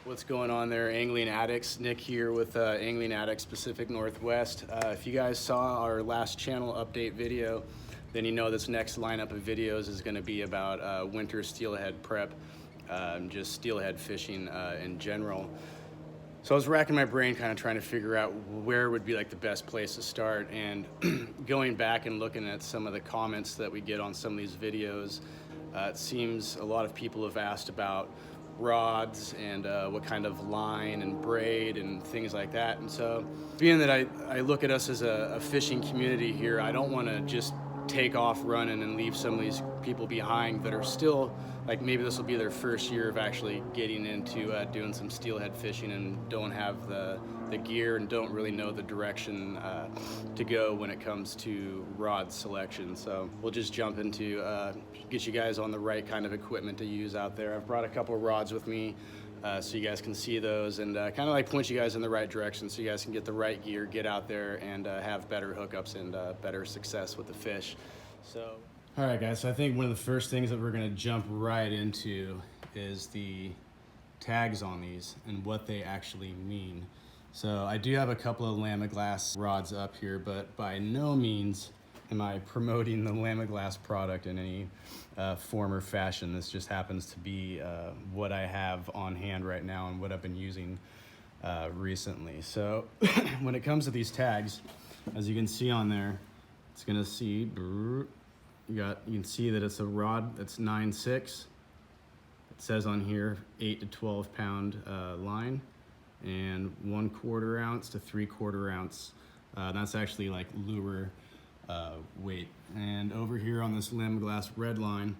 What's going on there, Angling Addicts? Nick here with Angling Addicts Pacific Northwest. If you guys saw our last channel update video, then you know this next lineup of videos is going to be about winter steelhead prep, just steelhead fishing in general. So I was racking my brain kind of trying to figure out where would be like the best place to start, and going back and looking at some of the comments that we get on some of these videos, it seems a lot of people have asked about rods and what kind of line and braid and things like that. And so being that I look at us as a fishing community here, I don't want to just take off running and leave some of these people behind that are still, like, maybe this will be their first year of actually getting into doing some steelhead fishing and don't have the gear and don't really know the direction to go when it comes to rod selection. So we'll just jump into get you guys on the right kind of equipment to use out there. I've brought a couple of rods with me so you guys can see those and kind of like point you guys in the right direction so you guys can get the right gear, get out there and have better hookups and better success with the fish. So, all right guys, so I think one of the first things that we're gonna jump right into is the tags on these and what they actually mean. So I do have a couple of Lamiglass rods up here, but by no means am I promoting the Lamiglass product in any form or fashion. This just happens to be what I have on hand right now and what I've been using recently. So when it comes to these tags, as you can see on there, it's gonna see, you can see that it's a rod that's 9/6. It says on here 8 to 12 pound line, and 1/4 ounce to 3/4 ounce. That's actually like lure weight. And over here on this Lamiglass red line,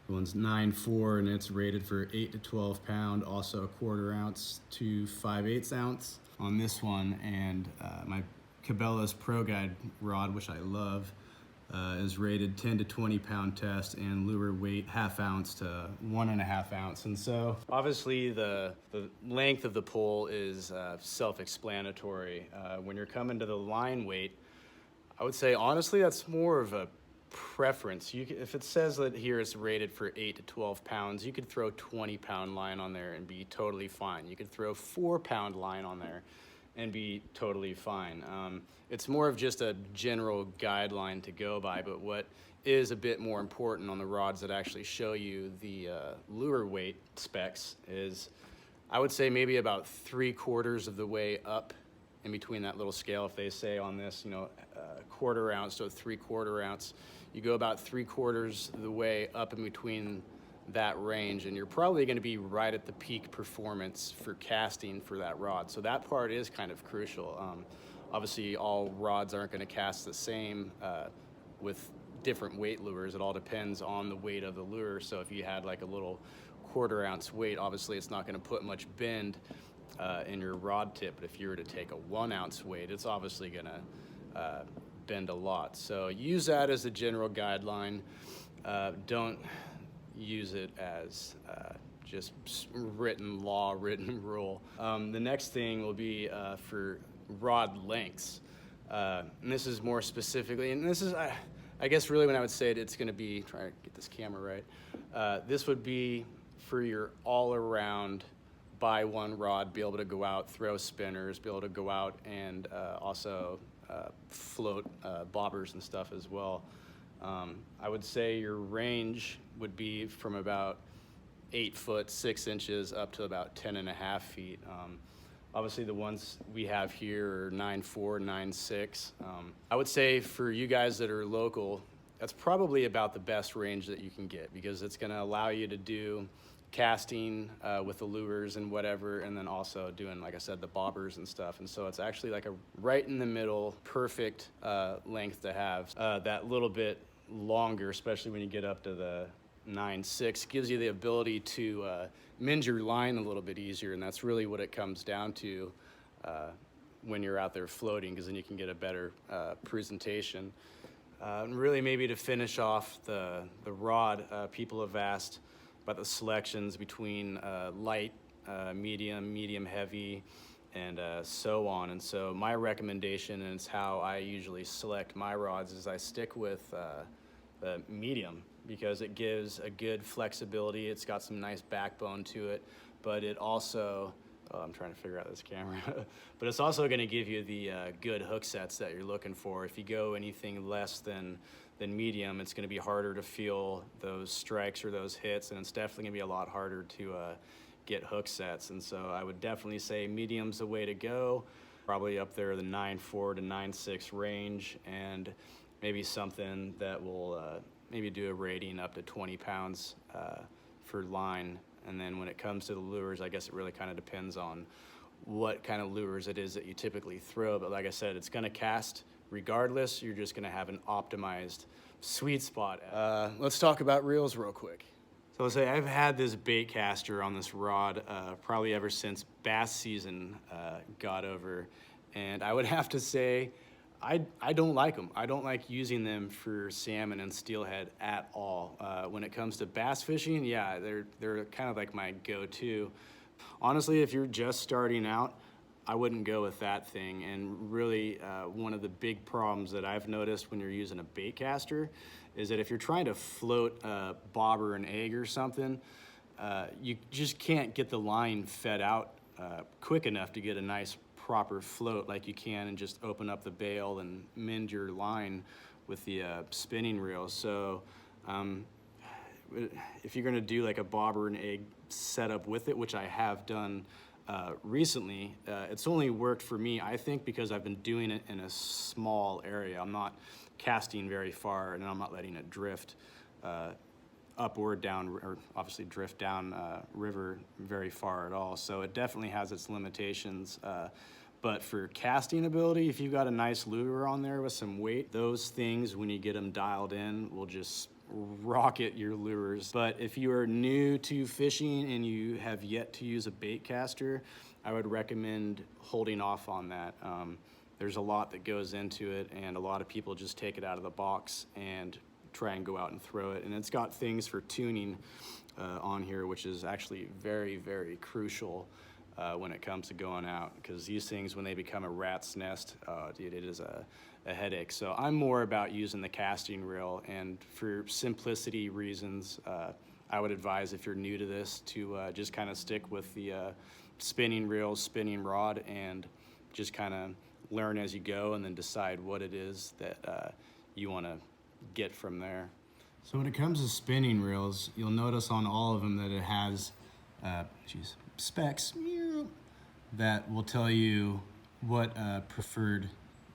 the one's 9/4 and it's rated for 8 to 12 pound, also 1/4 ounce to 5/8 ounce on this one. And my Cabela's Pro Guide rod, which I love, is rated 10 to 20 pound test and lure weight 1/2 ounce to 1.5 ounce. And so obviously the length of the pole is self-explanatory. When you're coming to the line weight, I would say honestly that's more of a preference. If it says that here it's rated for 8 to 12 pounds, you could throw 20 pound line on there and be totally fine. You could throw 4 pound line on there and be totally fine. It's more of just a general guideline to go by, but what is a bit more important on the rods that actually show you the lure weight specs is, I would say maybe about 3/4 of the way up in between that little scale. If they say on this, 1/4 ounce to 3/4 ounce, you go about 3/4 of the way up in between that range, and you're probably going to be right at the peak performance for casting for that rod. So that part is kind of crucial. Obviously all rods aren't going to cast the same with different weight lures. It all depends on the weight of the lure. So if you had like a little 1/4 ounce weight, obviously it's not going to put much bend in your rod tip. But if you were to take a 1 ounce weight, it's obviously going to bend a lot. So use that as a general guideline. Don't use it as just written law, written rule. The next thing will be for rod lengths. And this is more specifically, and this is, I guess really when I would say it, it's gonna be, try to get this camera right, this would be for your all around buy one rod, be able to go out, throw spinners, be able to go out and also float bobbers and stuff as well. I would say your range would be from about 8 foot 6 inches up to about 10.5 feet. Obviously the ones we have here are 9/4, 9/6. I would say for you guys that are local, that's probably about the best range that you can get, because it's going to allow you to do casting with the lures and whatever, and then also doing, like I said, the bobbers and stuff. And so it's actually like a right in the middle, perfect length to have. That little bit longer, especially when you get up to the 9/6, gives you the ability to mend your line a little bit easier, and that's really what it comes down to when you're out there floating, because then you can get a better presentation. And really maybe to finish off the rod, people have asked about the selections between light, medium heavy, and so on. And so my recommendation, and it's how I usually select my rods, is I stick with the medium, because it gives a good flexibility. It's got some nice backbone to it, but it also, oh, I'm trying to figure out this camera, but it's also going to give you the good hook sets that you're looking for. If you go anything less than medium, it's going to be harder to feel those strikes or those hits, and it's definitely going to be a lot harder to get hook sets. And so I would definitely say medium's the way to go, probably up there the 9.4 to 9.6 range, and maybe something that will maybe do a rating up to 20 pounds for line. And then when it comes to the lures, I guess it really kind of depends on what kind of lures it is that you typically throw. But like I said, it's going to cast regardless. You're just going to have an optimized sweet spot. Let's talk about reels real quick. So I'll say I've had this bait caster on this rod probably ever since bass season got over. And I would have to say, I don't like them. I don't like using them for salmon and steelhead at all. When it comes to bass fishing, yeah, they're kind of like my go-to. Honestly, if you're just starting out, I wouldn't go with that thing. And really, one of the big problems that I've noticed when you're using a bait caster is that if you're trying to float a bobber or an egg or something, you just can't get the line fed out quick enough to get a nice proper float like you can and just open up the bail and mend your line with the spinning reel. So if you're gonna do like a bobber and egg setup with it, which I have done recently, it's only worked for me, I think, because I've been doing it in a small area. I'm not casting very far, and I'm not letting it drift up or down, or obviously drift down river very far at all. So it definitely has its limitations. But for casting ability, if you've got a nice lure on there with some weight, those things, when you get them dialed in, will just rocket your lures. But if you are new to fishing and you have yet to use a bait caster, I would recommend holding off on that. There's a lot that goes into it, and a lot of people just take it out of the box and try and go out and throw it. And it's got things for tuning on here, which is actually very, very crucial when it comes to going out, because these things, when they become a rat's nest, dude, it is a headache. So I'm more about using the casting reel, and for simplicity reasons, I would advise, if you're new to this, to just kind of stick with the spinning reel, spinning rod, and just kind of learn as you go, and then decide what it is that you want to get from there. So when it comes to spinning reels, you'll notice on all of them that it has specs that will tell you what preferred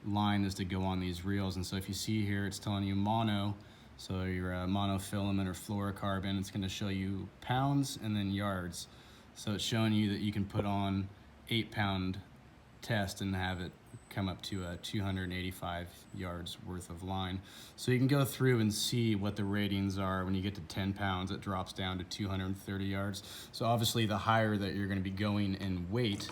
line is to go on these reels. And so if you see here, it's telling you mono, so your monofilament or fluorocarbon. It's going to show you pounds and then yards. So it's showing you that you can put on 8-pound test and have it come up to 285 yards worth of line. So you can go through and see what the ratings are. When you get to 10 pounds, it drops down to 230 yards. So obviously the higher that you're going to be going in weight,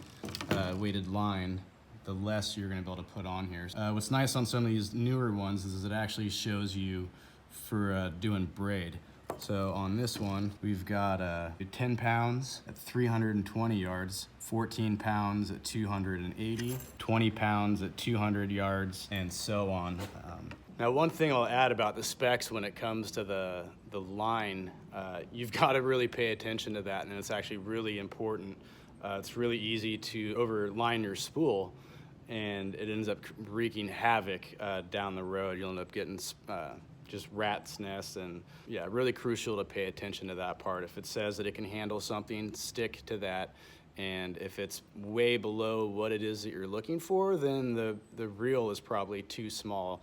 weighted line, the less you're going to be able to put on here. What's nice on some of these newer ones is it actually shows you for doing braid. So on this one, we've got 10 pounds at 320 yards, 14 pounds at 280, 20 pounds at 200 yards, and so on. Now, one thing I'll add about the specs when it comes to the line, you've got to really pay attention to that, and it's actually really important. It's really easy to overline your spool, and it ends up wreaking havoc down the road. You'll end up getting just rat's nests, and yeah, really crucial to pay attention to that part. If it says that it can handle something, stick to that. And if it's way below what it is that you're looking for, then the reel is probably too small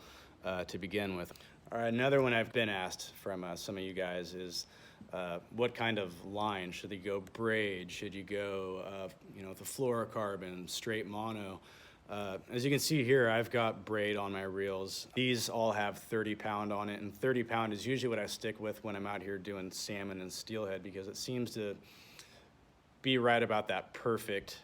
to begin with. All right, another one I've been asked from some of you guys is what kind of line? Should they go braid? Should you go with a fluorocarbon, straight mono? As you can see here, I've got braid on my reels. These all have 30 pound on it, and 30 pound is usually what I stick with when I'm out here doing salmon and steelhead, because it seems to be right about that perfect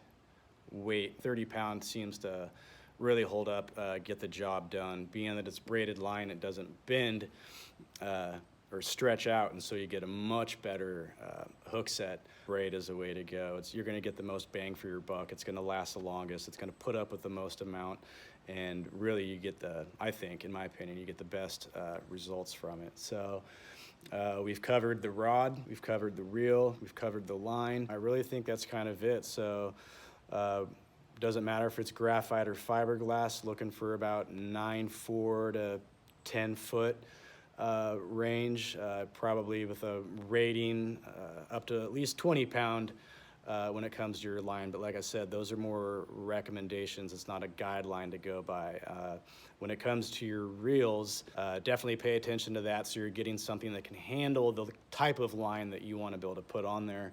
weight. 30 pound seems to really hold up, get the job done. Being that it's braided line, it doesn't bend or stretch out, and so you get a much better hook set. Braid is a way to go. You're going to get the most bang for your buck. It's going to last the longest. It's going to put up with the most amount, and really you get I think, in my opinion, you get the best results from it. So We've covered the rod, we've covered the reel, we've covered the line. I really think that's kind of it. So doesn't matter if it's graphite or fiberglass, looking for about 9.4 to 10 foot range, probably with a rating up to at least 20 pound when it comes to your line. But like I said, those are more recommendations. It's not a guideline to go by. When it comes to your reels, definitely pay attention to that so you're getting something that can handle the type of line that you want to be able to put on there.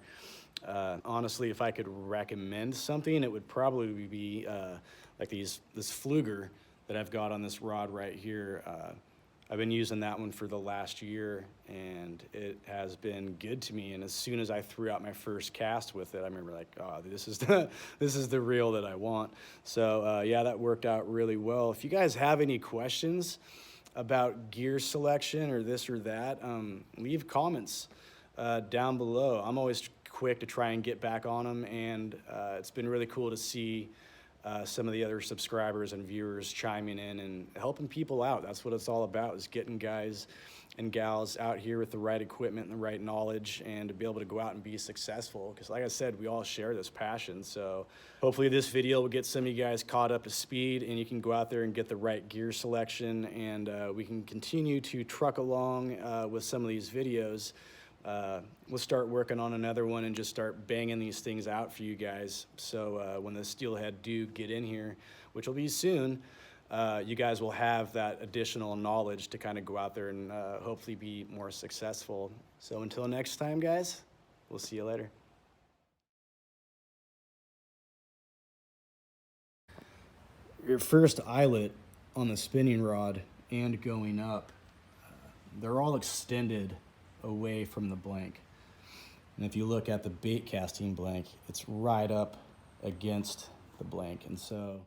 Honestly, if I could recommend something, it would probably be like this Fluger that I've got on this rod right here. I've been using that one for the last year, and it has been good to me. And as soon as I threw out my first cast with it, I remember like, oh, this is the reel that I want. So yeah, that worked out really well. If you guys have any questions about gear selection or this or that, leave comments down below. I'm always quick to try and get back on them, and it's been really cool to see some of the other subscribers and viewers chiming in and helping people out. That's what it's all about, is getting guys and gals out here with the right equipment and the right knowledge, and to be able to go out and be successful. Because like I said, we all share this passion. So hopefully this video will get some of you guys caught up to speed, and you can go out there and get the right gear selection, and we can continue to truck along with some of these videos. We'll start working on another one and just start banging these things out for you guys. So when the Steelhead do get in here, which will be soon, you guys will have that additional knowledge to kind of go out there and hopefully be more successful. So until next time, guys, we'll see you later. Your first eyelet on the spinning rod and going up, they're all extended away from the blank. And if you look at the bait casting blank, it's right up against the blank. And so